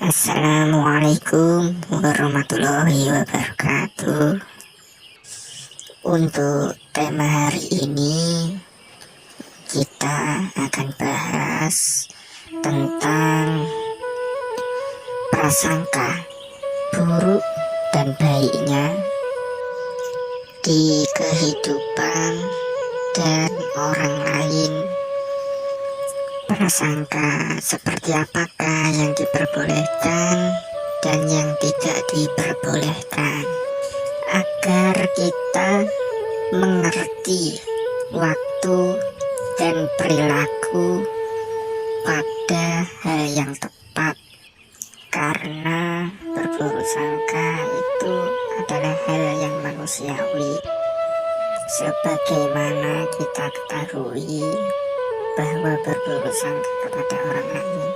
Assalamualaikum warahmatullahi wabarakatuh. Untuk tema hari ini kita akan bahas tentang prasangka buruk dan baiknya di kehidupan dan orang lain. Prasangka seperti apakah yang diperbolehkan dan yang tidak diperbolehkan, agar kita mengerti waktu dan perilaku pada hal yang tepat, karena berburuk sangka itu adalah hal yang manusiawi. Sebagaimana kita ketahui bahwa berburuk sangka kepada orang lain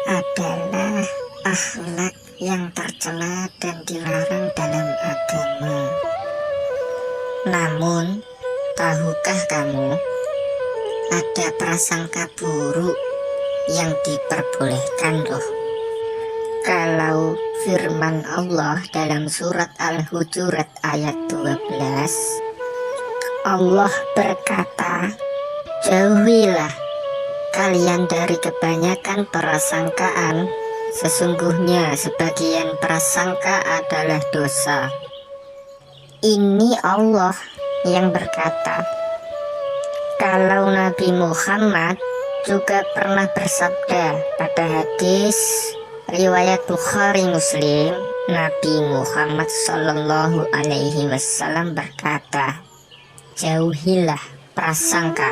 adalah akhlak yang tercela dan dilarang dalam agama. Namun, tahukah kamu ada prasangka buruk yang diperbolehkan loh? Kalau firman Allah dalam surat Al-Hujurat ayat 12, Allah berkata, "Jauhilah kalian dari kebanyakan prasangkaan, sesungguhnya sebagian prasangka adalah dosa." Ini Allah yang berkata. Kalau Nabi Muhammad juga pernah bersabda pada hadis riwayat Bukhari Muslim, Nabi Muhammad Sallallahu Alaihi Wasallam berkata, "Jauhilah prasangka,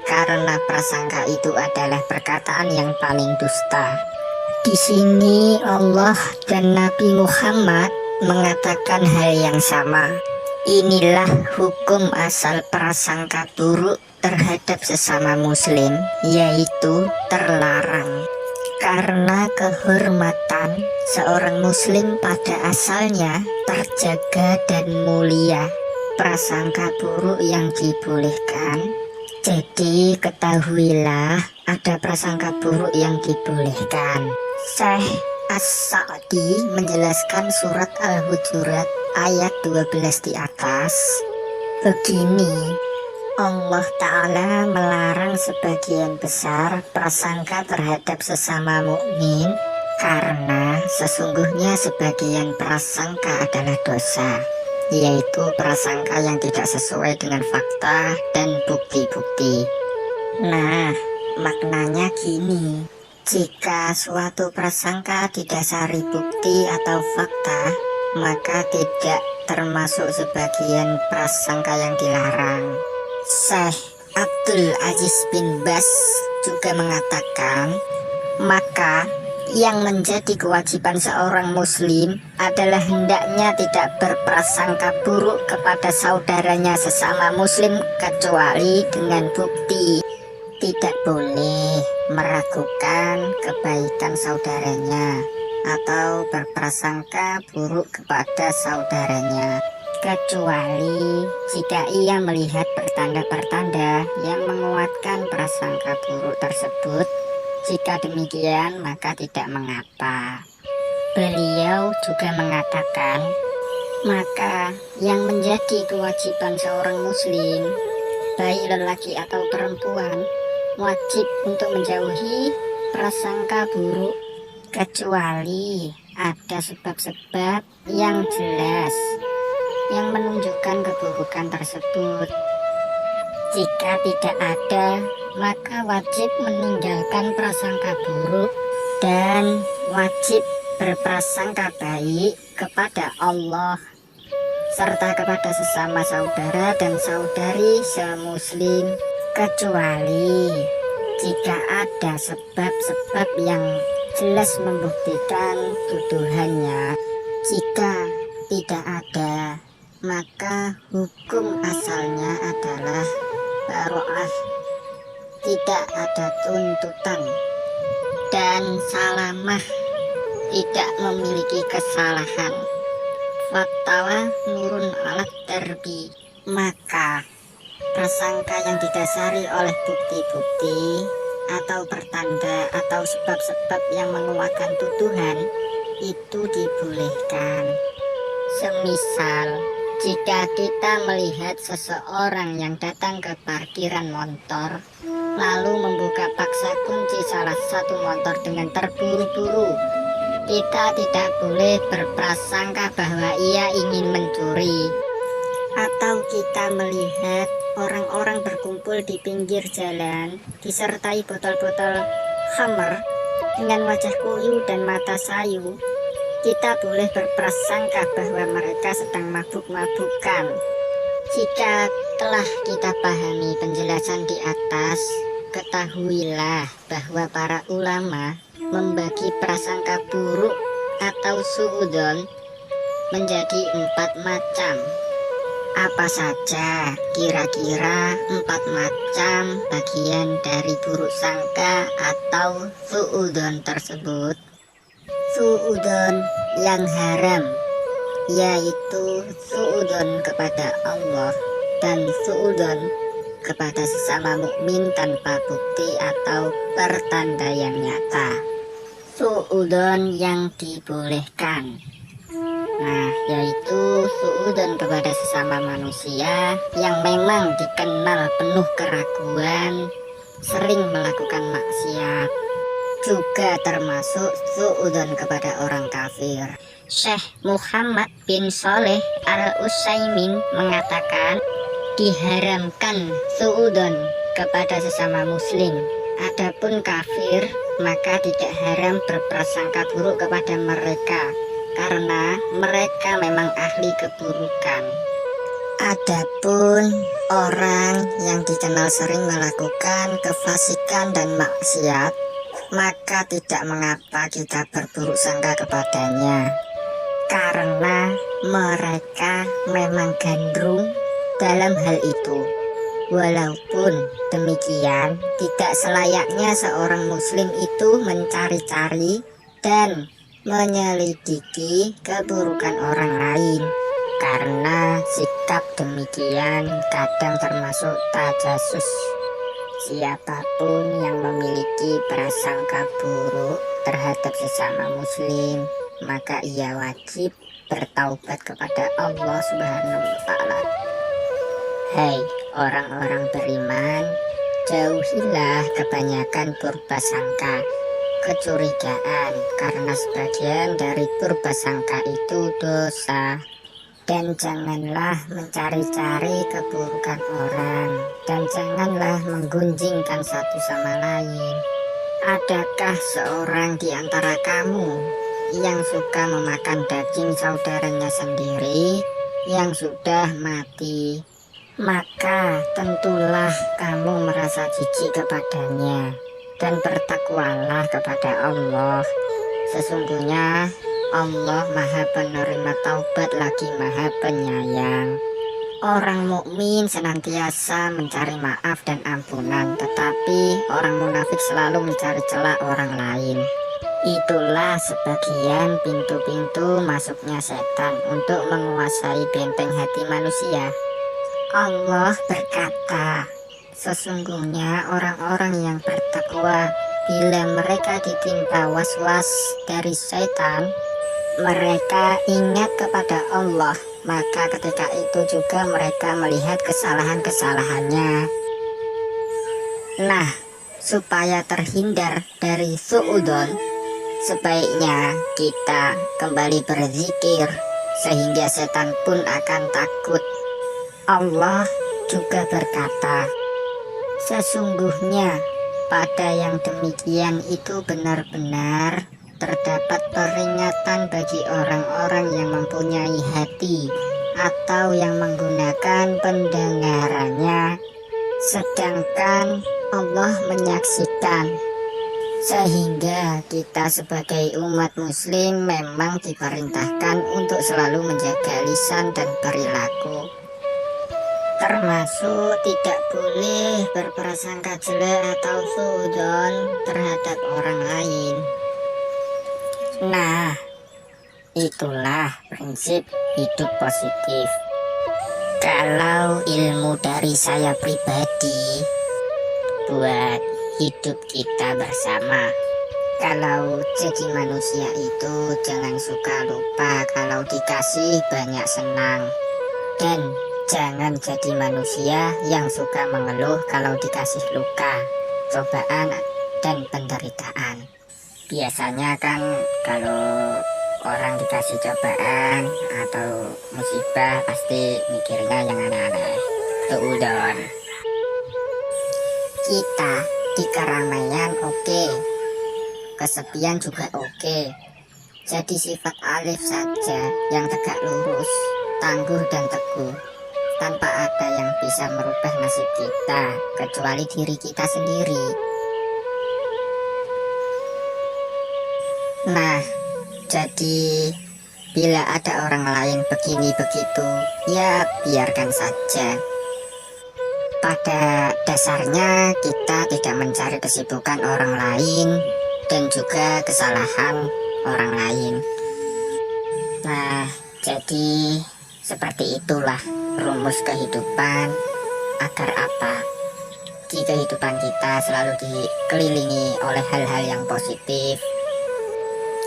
karena prasangka itu adalah perkataan yang paling dusta." Di sini Allah dan Nabi Muhammad mengatakan hal yang sama. Inilah hukum asal prasangka buruk terhadap sesama muslim, yaitu terlarang. Karena kehormatan seorang muslim pada asalnya terjaga dan mulia, prasangka buruk yang dibolehkan. Jadi ketahuilah ada prasangka buruk yang dibolehkan. Syekh As-Sa'di menjelaskan surat Al-Hujurat ayat 12 di atas begini, Allah Ta'ala melarang sebagian besar prasangka terhadap sesama mukmin karena sesungguhnya sebagian prasangka adalah dosa, yaitu prasangka yang tidak sesuai dengan fakta dan bukti-bukti. Nah, maknanya gini, jika suatu prasangka didasari bukti atau fakta, maka tidak termasuk sebagian prasangka yang dilarang. Syekh Abdul Aziz bin Bas juga mengatakan, maka yang menjadi kewajiban seorang muslim adalah hendaknya tidak berprasangka buruk kepada saudaranya sesama muslim kecuali dengan bukti. Tidak boleh meragukan kebaikan saudaranya atau berprasangka buruk kepada saudaranya, kecuali jika ia melihat pertanda-pertanda yang menguatkan prasangka buruk tersebut. Jika demikian, maka tidak mengapa. Beliau juga mengatakan, maka yang menjadi kewajiban seorang muslim, baik lelaki atau perempuan, wajib untuk menjauhi prasangka buruk, kecuali ada sebab-sebab yang jelas yang menunjukkan keburukan tersebut. Jika tidak ada, maka wajib meninggalkan prasangka buruk dan wajib berprasangka baik kepada Allah serta kepada sesama saudara dan saudari semuslim, kecuali jika ada sebab-sebab yang jelas membuktikan tuduhannya. Jika tidak ada, maka hukum asalnya adalah baro'ah, tidak ada tuntutan, dan salamah, tidak memiliki kesalahan. Fatwa nurun alat terbi, maka prasangka yang didasari oleh bukti-bukti atau pertanda atau sebab-sebab yang menguatkan tuduhan itu dibolehkan. Semisal jika kita melihat seseorang yang datang ke parkiran motor lalu membuka paksa kunci salah satu motor dengan terburu-buru, kita tidak boleh berprasangka bahwa ia ingin mencuri. Atau kita melihat orang-orang berkumpul di pinggir jalan disertai botol-botol khamr dengan wajah kuyu dan mata sayu, kita boleh berprasangka bahwa mereka sedang mabuk-mabukan. Jika telah kita pahami penjelasan di atas, ketahuilah bahwa para ulama membagi prasangka buruk atau suudzon menjadi 4 macam. Apa saja kira-kira 4 macam bagian dari buruk sangka atau suudzon tersebut? Suudzon yang haram, yaitu suudzon kepada Allah dan suudzon kepada sesama mukmin tanpa bukti atau pertanda yang nyata. Suudzon yang dibolehkan, yaitu suudzon kepada sesama manusia yang memang dikenal penuh keraguan, sering melakukan maksiat. Juga termasuk suudzon kepada orang kafir. Syekh Muhammad bin Shalih Al-Utsaimin mengatakan diharamkan suudzon kepada sesama muslim. Adapun kafir maka tidak haram berprasangka buruk kepada mereka, karena mereka memang ahli keburukan. Adapun orang yang dikenal sering melakukan kefasikan dan maksiat, maka tidak mengapa kita berburuk sangka kepadanya, karena mereka memang gandrung dalam hal itu. Walaupun demikian, tidak selayaknya seorang muslim itu mencari-cari dan menyelidiki keburukan orang lain, karena sikap demikian kadang termasuk tajasus. Siapapun yang memiliki prasangka buruk terhadap sesama muslim, maka ia wajib bertaubat kepada Allah Subhanahu wa Ta'ala. Hai orang-orang beriman, jauhilah kebanyakan purbasangka, kecurigaan, karena sebagian dari purbasangka itu dosa. Dan janganlah mencari-cari keburukan orang, dan janganlah menggunjingkan satu sama lain. Adakah seorang di antara kamu yang suka memakan daging saudaranya sendiri yang sudah mati? Maka tentulah kamu merasa jijik kepadanya, dan bertakwalah kepada Allah. Sesungguhnya Allah Maha Penerima Taubat lagi Maha Penyayang. Orang mukmin senantiasa mencari maaf dan ampunan, tetapi orang munafik selalu mencari celah orang lain. Itulah sebagian pintu-pintu masuknya setan untuk menguasai benteng hati manusia. Allah berkata, sesungguhnya orang-orang yang bertakwa, bila mereka ditimpa was-was dari setan, mereka ingat kepada Allah, maka ketika itu juga mereka melihat kesalahan-kesalahannya. Nah, supaya terhindar dari suudzon, sebaiknya kita kembali berzikir, sehingga setan pun akan takut. Allah juga berkata, sesungguhnya pada yang demikian itu benar-benar terdapat peringatan bagi orang-orang yang mempunyai hati atau yang menggunakan pendengarannya, sedangkan Allah menyaksikan. Sehingga kita sebagai umat muslim memang diperintahkan untuk selalu menjaga lisan dan perilaku, termasuk tidak boleh berprasangka jelek atau suudzon terhadap orang lain. Nah, itulah prinsip hidup positif. Kalau ilmu dari saya pribadi, buat hidup kita bersama. Kalau jadi manusia itu jangan suka lupa kalau dikasih banyak senang. Dan jangan jadi manusia yang suka mengeluh kalau dikasih luka, cobaan, dan penderitaan. Biasanya kan kalau orang dikasih cobaan atau musibah pasti mikirnya yang aneh-aneh. Seudon. Kita di keramaian oke, kesepian juga oke. Jadi sifat alif saja yang tegak lurus, tangguh dan teguh, tanpa ada yang bisa merubah nasib kita kecuali diri kita sendiri. Nah, jadi bila ada orang lain begini begitu, ya biarkan saja. Pada dasarnya kita tidak mencari kesibukan orang lain dan juga kesalahan orang lain. Nah, jadi seperti itulah rumus kehidupan. Agar apa? Di kehidupan kita selalu dikelilingi oleh hal-hal yang positif.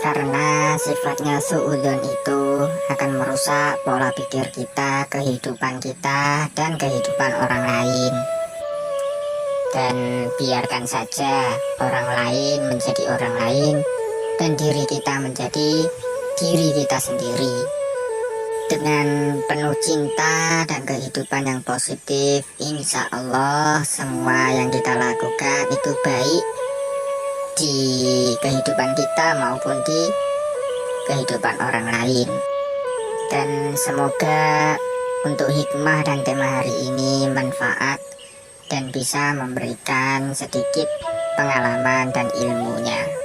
Karena sifatnya suudzon itu akan merusak pola pikir kita, kehidupan kita, dan kehidupan orang lain. Dan biarkan saja orang lain menjadi orang lain, dan diri kita menjadi diri kita sendiri. Dengan penuh cinta dan kehidupan yang positif, insya Allah semua yang kita lakukan itu baik di kehidupan kita maupun di kehidupan orang lain. Dan semoga untuk hikmah dan tema hari ini manfaat dan bisa memberikan sedikit pengalaman dan ilmunya.